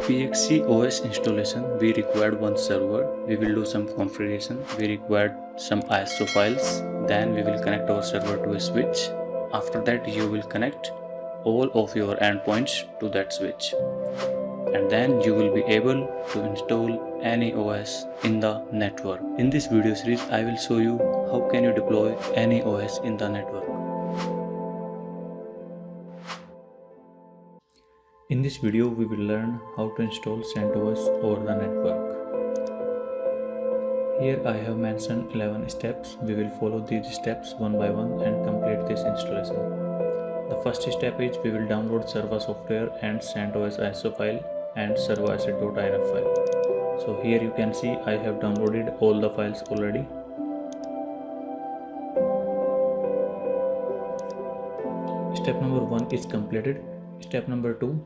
PXE OS installation, we required one server. We will do some configuration. We required some ISO files. Then we will connect our server to a switch. After that, you will connect all of your endpoints to that switch. And then you will be able to install any OS in the network. In this video series, I will show you how can you deploy any OS in the network. In this video, we will learn how to install CentOS over the network. Here I have mentioned 11 steps. We will follow these steps one by one and complete this installation. The first step is we will download Server software and CentOS ISO file and serverasset.inf file. So here you can see I have downloaded all the files already. Step number 1 is completed. Step number 2,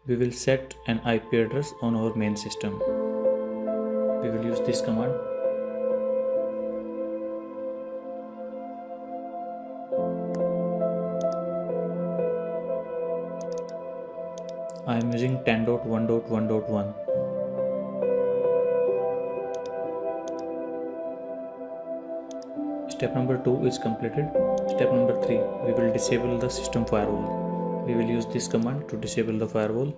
we will set an IP address on our main system. We will use this command. I am using 10.1.1.1. Step number 2 is completed. Step number 3, we will disable the system firewall. We will use this command to disable the firewall.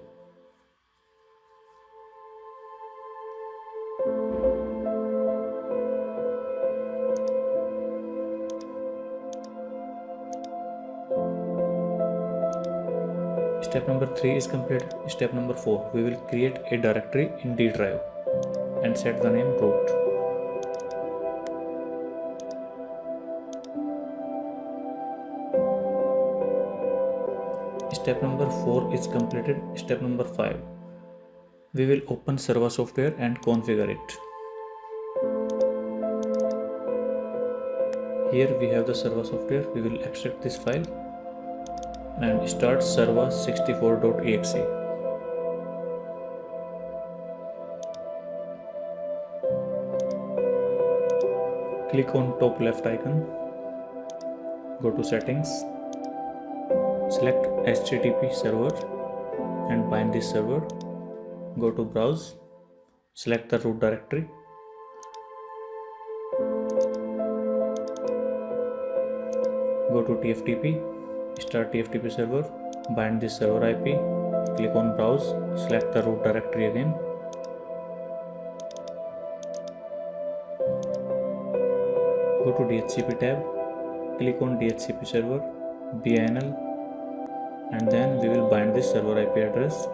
Step number 3 is completed. Step number 4, we will create a directory in D drive and set the name root. Step number 4 is completed. Step number 5, we will open server software and configure it. Here we have the server software. We will extract this file and start server64.exe. Click on top left icon, go to settings, select HTTP server and bind this server. Go to browse, select the root directory. Go to TFTP, start TFTP server, bind this server IP, click on browse, select the root directory again. Go to DHCP tab, click on DHCP server, BINL, and then we will bind this server IP address.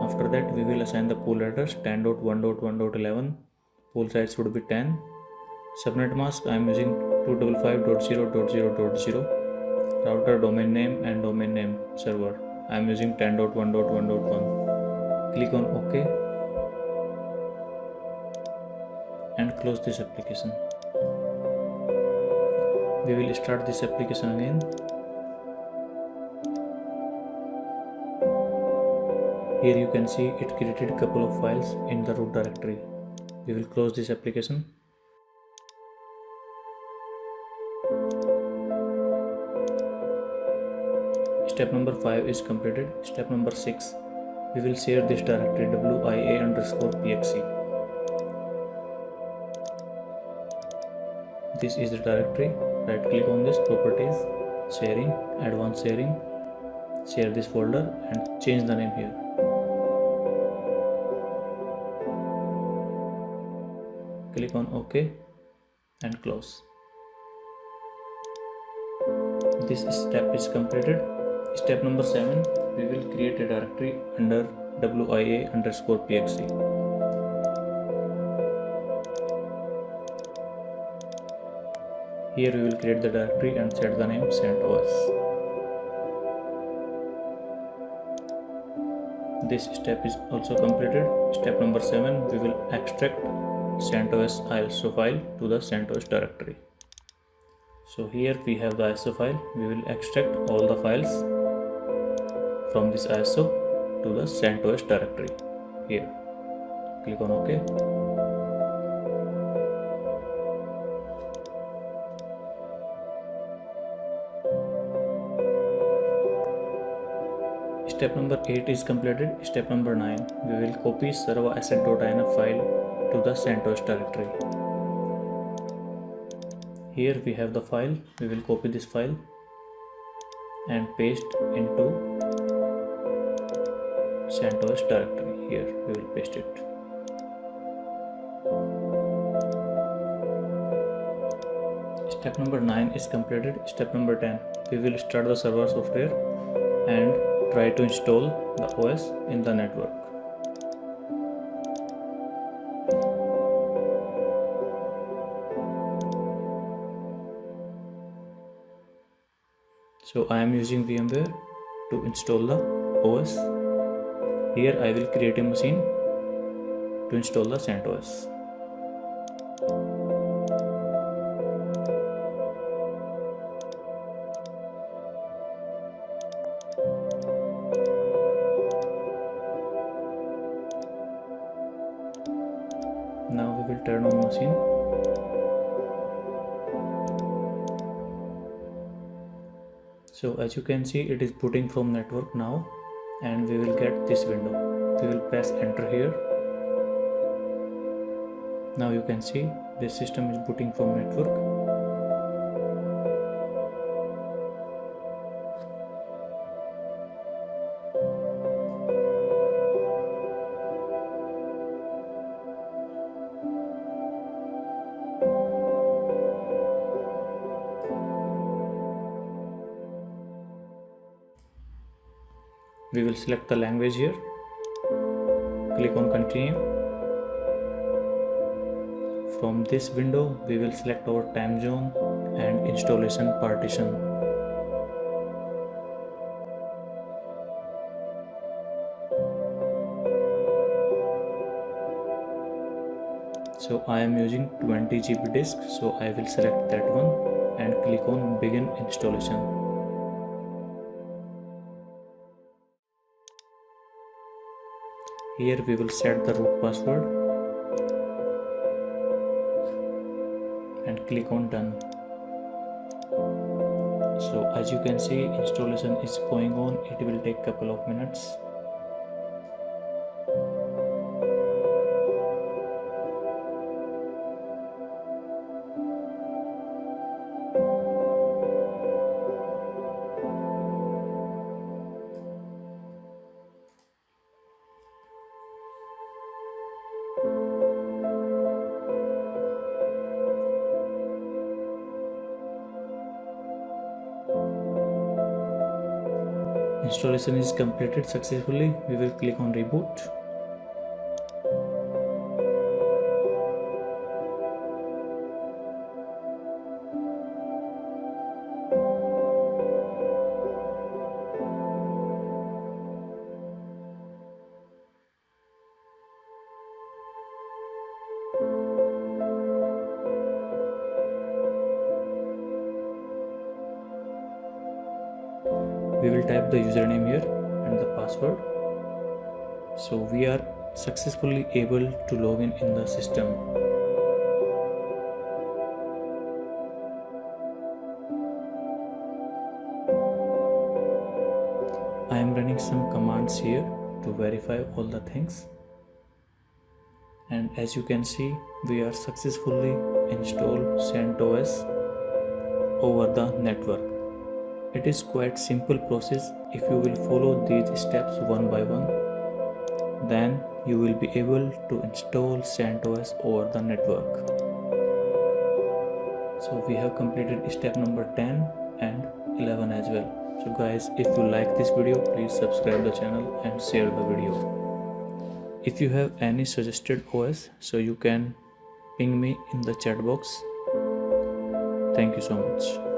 After that, we will assign the pool address 10.1.1.11. Pool size would be 10. Subnet mask I am using 255.0.0.0. Router domain name and domain name server I am using 10.1.1.1. Click on OK and close this application. We will start this application again. Here you can see it created a couple of files in the root directory. We will close this application. Step number 5 is completed. Step number 6, we will share this directory WIA_PXE. This is the directory. Right click on this, properties, sharing, advanced sharing, share this folder and change the name here. Click on OK and close. This step is completed. Step number 7, we will create a directory under WIA_PXE. Here we will create the directory and set the name CentOS. This step is also completed. Step number 7, we will extract CentOS ISO file to the CentOS directory. So here we have the ISO file. We will extract all the files from this ISO to the CentOS directory. Here, click on OK. Step number 8 is completed. Step number 9, we will copy server asset.inf file to the CentOS directory. Here we have the file. We will copy this file and paste into CentOS directory. Here we will paste it. Step number 9 is completed. Step number 10, we will start the server software and try to install the OS in the network. So I am using VMware to install the OS. Here I will create a machine to install the CentOS. Now we will turn on machine. So as you can see, it is booting from network now, and we will get this window. We will press enter here. Now you can see this system is booting from network. We will select the language here, click on continue. From this window, we will select our time zone and installation partition. So I am using 20 GB disk, so I will select that one and click on begin installation. Here we will set the root password and click on done. So as you can see, installation is going on. It will take a couple of minutes. Installation is completed successfully. We will click on reboot. We will type the username here and the password. So we are successfully able to log in the system. I am running some commands here to verify all the things. And as you can see, we are successfully installed CentOS over the network. It is quite simple process. If you will follow these steps one by one, then you will be able to install CentOS over the network. So we have completed step number 10 and 11 as well. So guys, if you like this video, please subscribe the channel and share the video. If you have any suggested OS, so you can ping me in the chat box. Thank you so much.